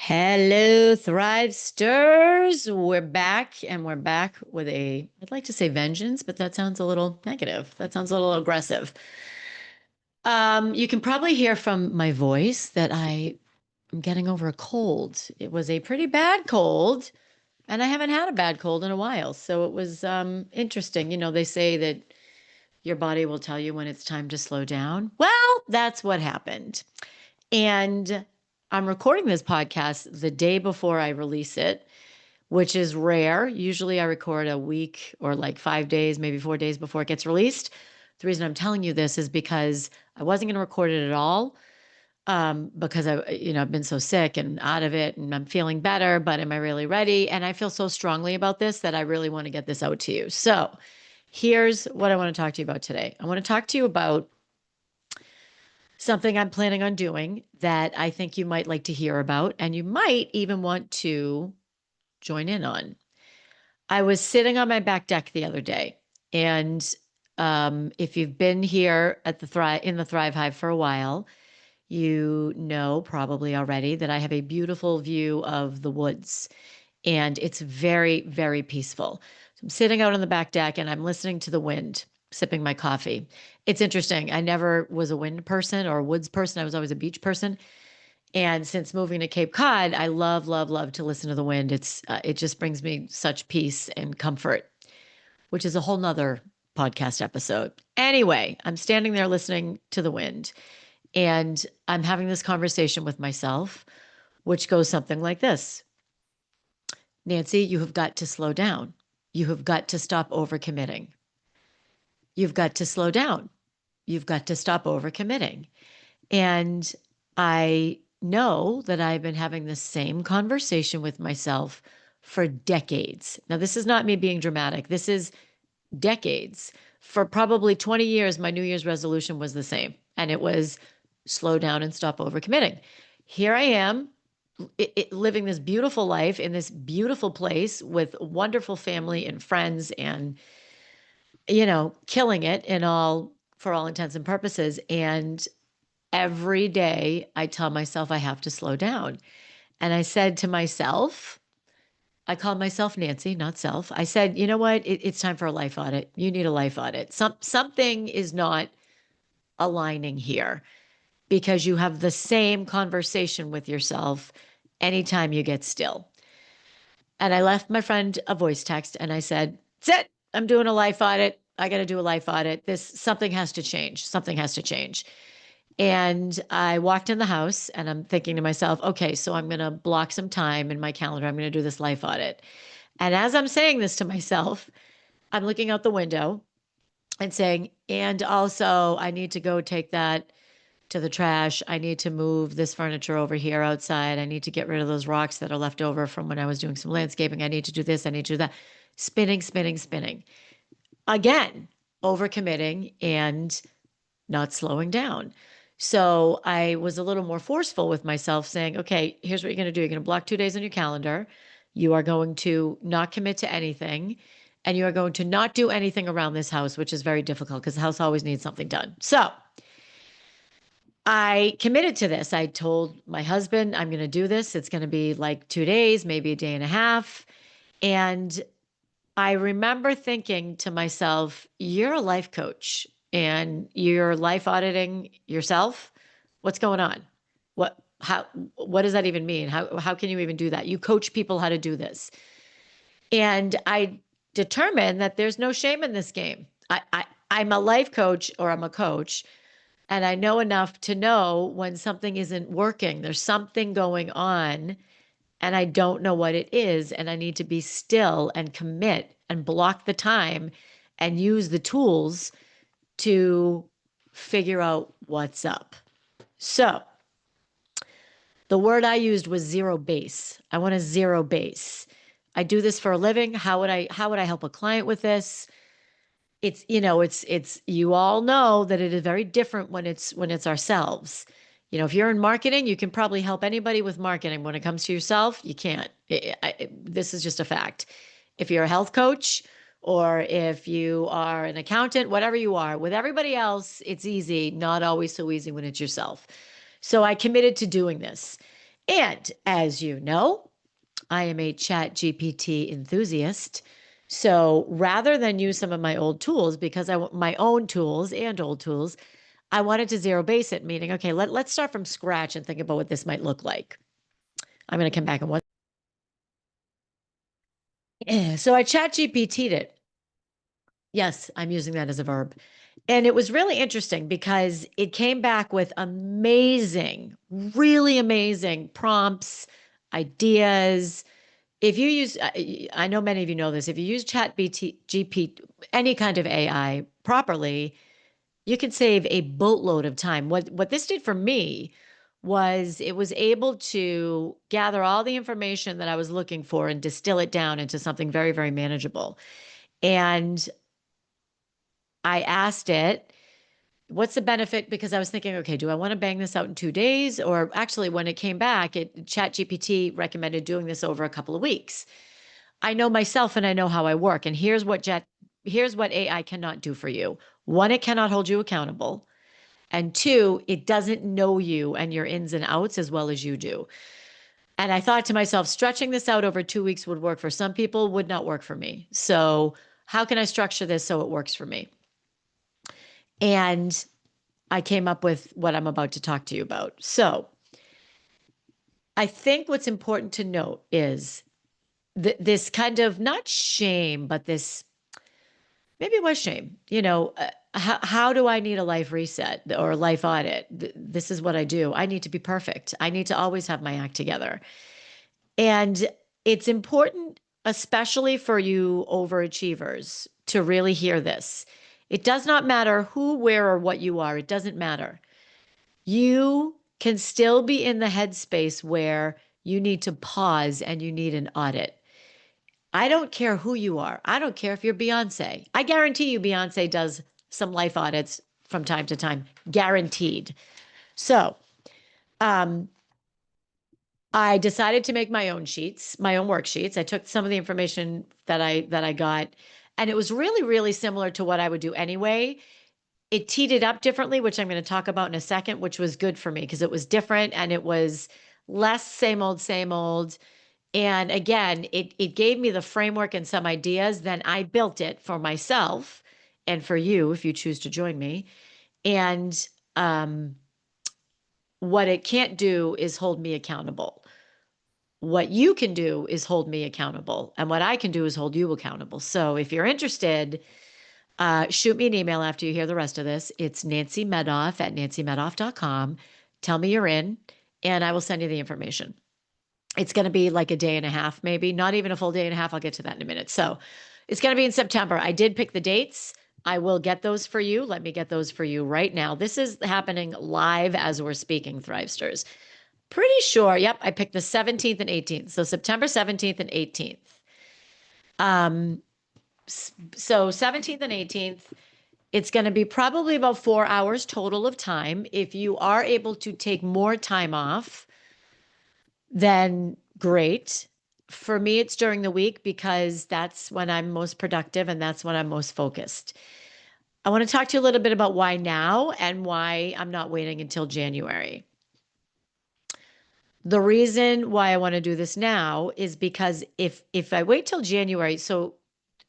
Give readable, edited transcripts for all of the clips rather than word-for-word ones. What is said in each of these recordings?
Hello, Thrivesters. We're back with I'd like to say vengeance, but that sounds a little negative. That sounds a little aggressive. You can probably hear from my voice that I am getting over a cold. It was a pretty bad cold, and I haven't had a bad cold in a while. So it was interesting. They say that your body will tell you when it's time to slow down. Well, that's what happened. And I'm recording this podcast the day before I release it, which is rare. Usually I record a week or like 5 days, maybe 4 days before it gets released. The reason I'm telling you this is because I wasn't going to record it at all, because I've been so sick and out of it and I'm feeling better, but am I really ready? And I feel so strongly about this that I really want to get this out to you. So here's what I want to talk to you about today. I want to talk to you about something I'm planning on doing that I think you might like to hear about, and you might even want to join in on. I was sitting on my back deck the other day, and if you've been here at in the Thrive Hive for a while, you know probably already that I have a beautiful view of the woods, and it's very, very peaceful. So I'm sitting out on the back deck, and I'm listening to the wind, sipping my coffee. It's interesting. I never was a wind person or a woods person. I was always a beach person. And since moving to Cape Cod, I love, love, love to listen to the wind. It just brings me such peace and comfort, which is a whole nother podcast episode. Anyway, I'm standing there listening to the wind, and I'm having this conversation with myself, which goes something like this: Nancy, you have got to slow down. You have got to stop overcommitting. You've got to slow down. You've got to stop overcommitting. And I know that I've been having the same conversation with myself for decades. Now, this is not me being dramatic. This is decades. For probably 20 years, my New Year's resolution was the same. And it was slow down and stop overcommitting. Here I am, living this beautiful life in this beautiful place with wonderful family and friends and, killing it for all intents and purposes. And every day I tell myself I have to slow down. And I said to myself, I called myself Nancy, not self. I said, you know what? It's time for a life audit. You need a life audit. Something is not aligning here, because you have the same conversation with yourself anytime you get still. And I left my friend a voice text and I said, that's it. I'm doing a life audit. I got to do a life audit. Something has to change. Something has to change. And I walked in the house and I'm thinking to myself, okay, so I'm going to block some time in my calendar. I'm going to do this life audit. And as I'm saying this to myself, I'm looking out the window and saying, and also I need to go take that to the trash. I need to move this furniture over here outside. I need to get rid of those rocks that are left over from when I was doing some landscaping. I need to do this. I need to do that. Spinning, spinning, spinning. Again, overcommitting and not slowing down. So I was a little more forceful with myself, saying, okay, here's what you're going to do. You're going to block 2 days on your calendar. You are going to not commit to anything. And you are going to not do anything around this house, which is very difficult because the house always needs something done. So I committed to this. I told my husband, I'm going to do this. It's going to be like 2 days, maybe a day and a half. And I remember thinking to myself, you're a life coach and you're life auditing yourself. What's going on? What does that even mean? How can you even do that? You coach people how to do this. And I determined that there's no shame in this game. I'm a life coach, or I'm a coach, and I know enough to know when something isn't working. There's something going on and I don't know what it is. And I need to be still and commit and block the time and use the tools to figure out what's up. So the word I used was zero base. I want a zero base. I do this for a living. How would I help a client with this? It's you all know that it is very different when it's ourselves. If you're in marketing, you can probably help anybody with marketing. When it comes to yourself, you can't. This is just a fact. If you're a health coach or if you are an accountant, whatever you are, with everybody else, it's easy, not always so easy when it's yourself. So I committed to doing this. And as you know, I am a chat GPT enthusiast. So rather than use some of my old tools, because I want my own tools and old tools, I wanted to zero base it, meaning, okay, let's start from scratch and think about what this might look like. I'm going to come back and one. So I chat GPT'd it. Yes, I'm using that as a verb. And it was really interesting because it came back with amazing, really amazing prompts, ideas. If you use, I know many of you know this, if you use Chat BT, GP, any kind of AI properly, you can save a boatload of time. What this did for me was it was able to gather all the information that I was looking for and distill it down into something very, very manageable. And I asked it, what's the benefit? Because I was thinking, okay, do I want to bang this out in 2 days? Or actually, when it came back, ChatGPT recommended doing this over a couple of weeks. I know myself and I know how I work. And here's what AI cannot do for you. One, it cannot hold you accountable. And two, it doesn't know you and your ins and outs as well as you do. And I thought to myself, stretching this out over 2 weeks would work for some people, would not work for me. So, how can I structure this so it works for me? And I came up with what I'm about to talk to you about. So, I think what's important to note is this kind of not shame, but this maybe it was shame. How do I need a life reset or a life audit? This is what I do. I need to be perfect. I need to always have my act together. And it's important, especially for you overachievers, to really hear this. It does not matter who, where, or what you are. It doesn't matter. You can still be in the headspace where you need to pause and you need an audit. I don't care who you are. I don't care if you're Beyonce. I guarantee you Beyonce does some life audits from time to time, guaranteed. So, um, I decided to make my own sheets, my own worksheets. I took some of the information that I got, and it was really, really similar to what I would do anyway. It teed it up differently, which I'm going to talk about in a second, which was good for me because it was different and it was less same old, same old. And again, it gave me the framework and some ideas. Then I built it for myself and for you if you choose to join me. And what it can't do is hold me accountable. What you can do is hold me accountable. And what I can do is hold you accountable. So if you're interested, shoot me an email after you hear the rest of this. It's Nancy Medoff at nancymedoff.com. Tell me you're in, and I will send you the information. It's going to be like a day and a half, maybe not even a full day and a half. I'll get to that in a minute. So it's going to be in September. I did pick the dates. I will get those for you. Let me get those for you right now. This is happening live as we're speaking, Thrivesters. Pretty sure. Yep. I picked the 17th and 18th. So September 17th and 18th. So 17th and 18th, it's going to be probably about 4 hours total of time. If you are able to take more time off, then great. For me, it's during the week because that's when I'm most productive and that's when I'm most focused. I want to talk to you a little bit about why now and why I'm not waiting until January. The reason why I want to do this now is because if I wait till January, so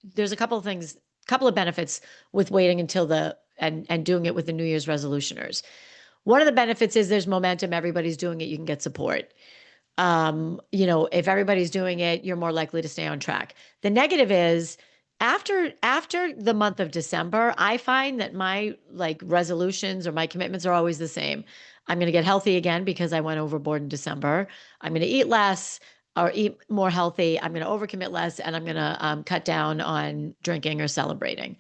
there's a couple of things, couple of benefits with waiting until and doing it with the New Year's resolutioners. One of the benefits is there's momentum, everybody's doing it, you can get support. If everybody's doing it, you're more likely to stay on track. The negative is after the month of December, I find that my like resolutions or my commitments are always the same. I'm going to get healthy again because I went overboard in December. I'm going to eat less or eat more healthy. I'm going to overcommit less and I'm going to cut down on drinking or celebrating.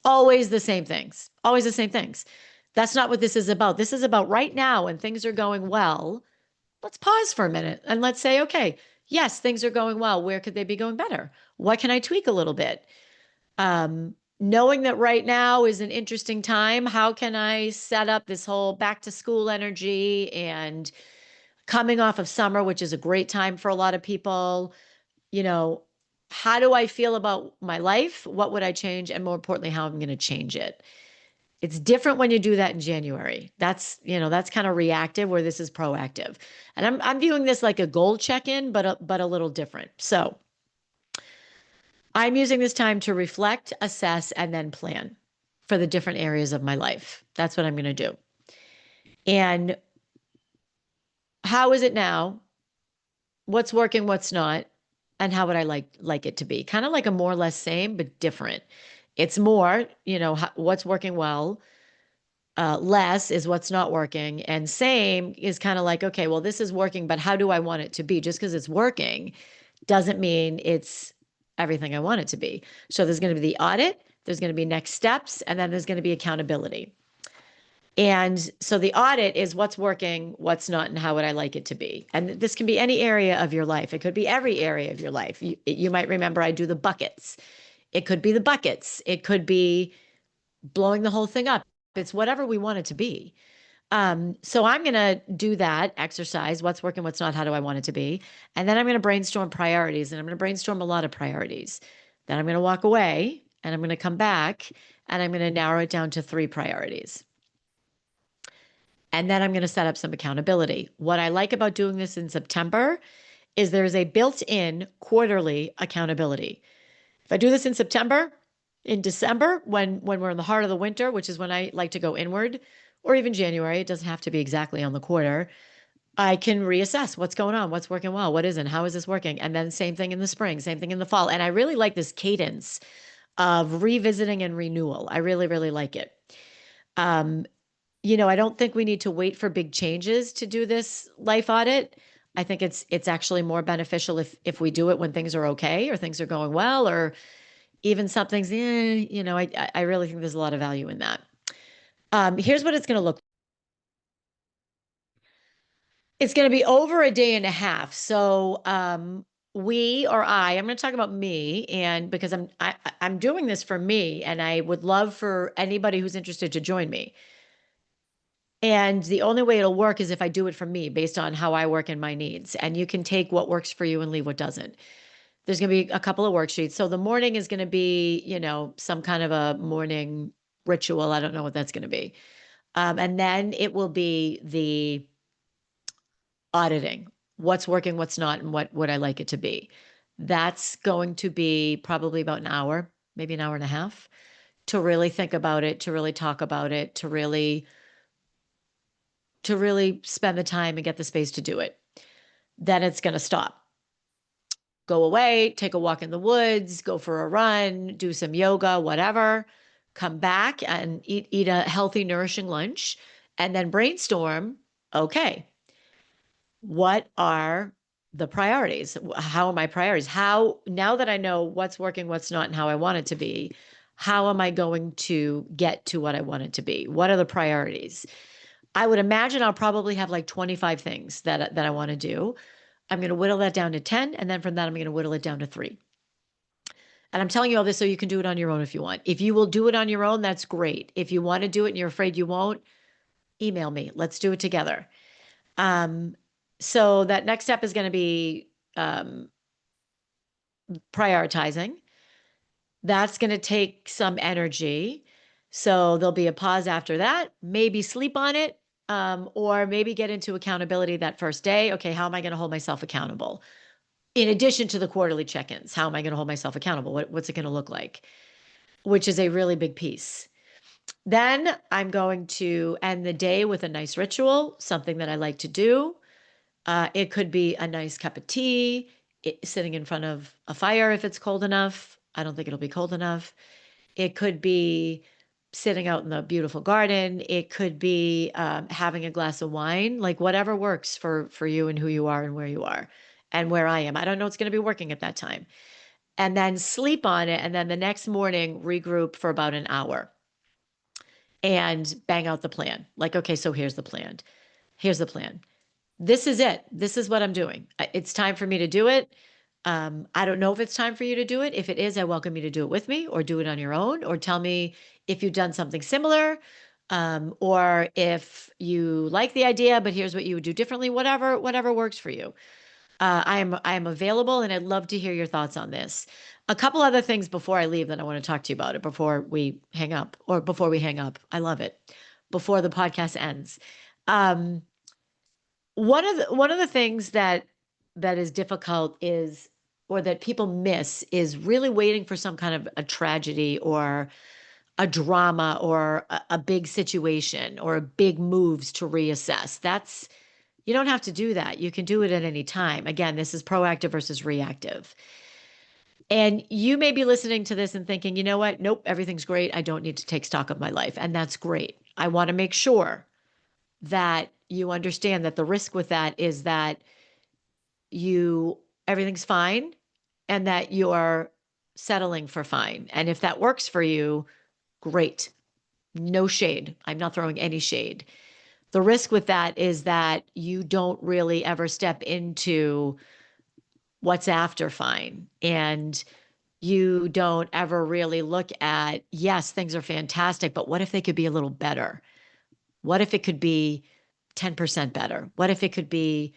Always the same things. Always the same things. That's not what this is about. This is about right now when things are going well. Let's pause for a minute and let's say, okay, yes, things are going well. Where could they be going better? What can I tweak a little bit? Knowing that right now is an interesting time, how can I set up this whole back to school energy and coming off of summer, which is a great time for a lot of people? You know, how do I feel about my life? What would I change? And more importantly, how I'm going to change it. It's different when you do that in January. That's kind of reactive where this is proactive. And I'm viewing this like a goal check-in, but a little different. So I'm using this time to reflect, assess, and then plan for the different areas of my life. That's what I'm going to do. And how is it now? What's working, what's not, and how would I like it to be? Kind of like a more or less same, but different. It's more, what's working well. Less is what's not working, and same is kind of like, okay, well, this is working, but how do I want it to be? Just because it's working doesn't mean it's everything I want it to be. So there's going to be the audit, there's going to be next steps, and then there's going to be accountability. And so the audit is what's working, what's not, and how would I like it to be? And this can be any area of your life. It could be every area of your life. You might remember I do the buckets. It could be the buckets. It could be blowing the whole thing up. It's whatever we want it to be. So I'm going to do that exercise. What's working, what's not, how do I want it to be? And then I'm going to brainstorm priorities, and I'm going to brainstorm a lot of priorities. Then I'm going to walk away and I'm going to come back and I'm going to narrow it down to 3 priorities. And then I'm going to set up some accountability. What I like about doing this in September is there's a built-in quarterly accountability. If I do this in September, in December, when we're in the heart of the winter, which is when I like to go inward, or even January, it doesn't have to be exactly on the quarter, I can reassess what's going on, what's working well, what isn't, how is this working? And then same thing in the spring, same thing in the fall. And I really like this cadence of revisiting and renewal. I really, really like it. I don't think we need to wait for big changes to do this life audit. I think it's actually more beneficial if we do it when things are okay or things are going well, or even something's, I really think there's a lot of value in that. Here's what it's going to look. It's going to be over a day and a half. So I'm going to talk about me, and because I'm doing this for me, and I would love for anybody who's interested to join me. And the only way it'll work is if I do it for me based on how I work and my needs. And you can take what works for you and leave what doesn't. There's going to be a couple of worksheets. So the morning is going to be, some kind of a morning ritual. I don't know what that's going to be. And then it will be the auditing. What's working, what's not, and what would I like it to be? That's going to be probably about an hour, maybe an hour and a half, to really think about it, to really talk about it, to really spend the time and get the space to do it. Then it's going to stop. Go away, take a walk in the woods, go for a run, do some yoga, whatever. Come back and eat a healthy, nourishing lunch, and then brainstorm. Okay, what are the priorities? How are my priorities? How, now that I know what's working, what's not, and how I want it to be, how am I going to get to what I want it to be? What are the priorities? I would imagine I'll probably have like 25 things that I want to do. I'm going to whittle that down to 10. And then from that, I'm going to whittle it down to 3. And I'm telling you all this so you can do it on your own if you want. If you will do it on your own, that's great. If you want to do it and you're afraid you won't, email me. Let's do it together. So that next step is going to be prioritizing. That's going to take some energy. So there'll be a pause after that, maybe sleep on it, or maybe get into accountability that first day. Okay, how am I going to hold myself accountable? In addition to the quarterly check-ins, how am I going to hold myself accountable? What's it going to look like? Which is a really big piece. Then I'm going to end the day with a nice ritual, something that I like to do. It could be a nice cup of tea, sitting in front of a fire if it's cold enough. I don't think it'll be cold enough. It could be sitting out in the beautiful garden. It could be having a glass of wine, like whatever works for you and who you are and where you are and where I am. I don't know what's going to be working at that time. And then sleep on it. And then the next morning, regroup for about an hour and bang out the plan. Like, okay, so here's the plan. Here's the plan. This is it. This is what I'm doing. It's time for me to do it. I don't know if it's time for you to do it. If it is, I welcome you to do it with me or do it on your own, or tell me if you've done something similar, or if you like the idea, but here's what you would do differently, whatever works for you. I am available, and I'd love to hear your thoughts on this. A couple other things before I leave that I want to talk to you about it before we hang up, or before we hang up. I love it. Before the podcast ends. Um, one of the things that is difficult is, or that people miss, is really waiting for some kind of a tragedy or a drama or a big situation or big moves to reassess. That's You don't have to do that. You can do it at any time. Again, this is proactive versus reactive. And you may be listening to this and thinking, you know what? Nope, everything's great. I don't need to take stock of my life. And that's great. I want to make sure that you understand that the risk with that is that you everything's fine and that you're settling for fine. And if that works for you, great. No shade. I'm not throwing any shade. The risk with that is that you don't really ever step into what's after fine. And you don't ever really look at, yes, things are fantastic, but what if they could be a little better? What if it could be 10% better? What if it could be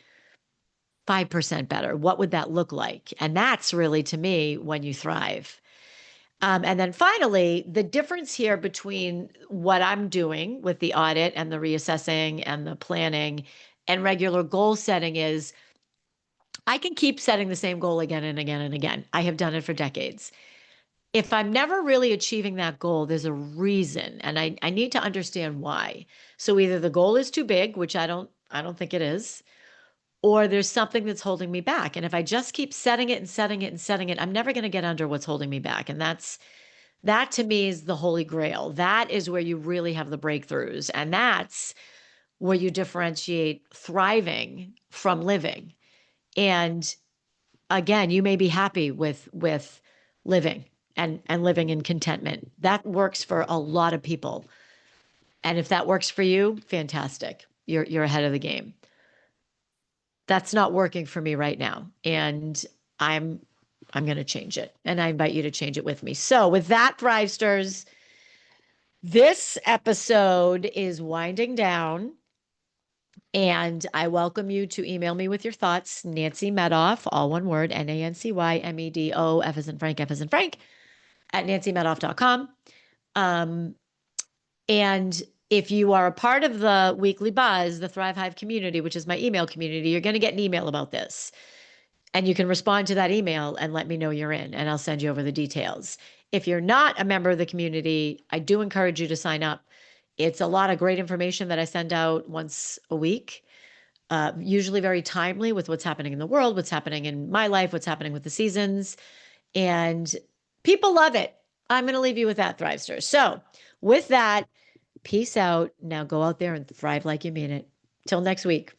5% better? What would that look like? And that's really, to me, when you thrive. And then finally, the difference here between what I'm doing with the audit and the reassessing and the planning and regular goal setting is I can keep setting the same goal again and again and again. I have done it for decades. If I'm never really achieving that goal, there's a reason, and I need to understand why. So either the goal is too big, which I don't think it is, or there's something that's holding me back. And if I just keep setting it and setting it and setting it, I'm never going to get under what's holding me back. And that to me is the holy grail. That is where you really have the breakthroughs. And that's where you differentiate thriving from living. And again, you may be happy with living and living in contentment. That works for a lot of people. And if that works for you, fantastic. You're ahead of the game. That's not working for me right now. And I'm I'm going to change it. And I invite you to change it with me. So, with that, Thrivesters, this episode is winding down. And I welcome you to email me with your thoughts, Nancy Medoff, all one word, NancyMedo, F as in Frank, F as in Frank, at nancymedoff.com. Um, and if you are a part of the Weekly Buzz, the Thrive Hive community, which is my email community, you're going to get an email about this. And you can respond to that email and let me know you're in, and I'll send you over the details. If you're not a member of the community, I do encourage you to sign up. It's a lot of great information that I send out once a week, usually very timely with what's happening in the world, what's happening in my life, what's happening with the seasons. And people love it. I'm going to leave you with that, Thrivesters. So, with that, peace out. Now go out there and thrive like you mean it. Till next week.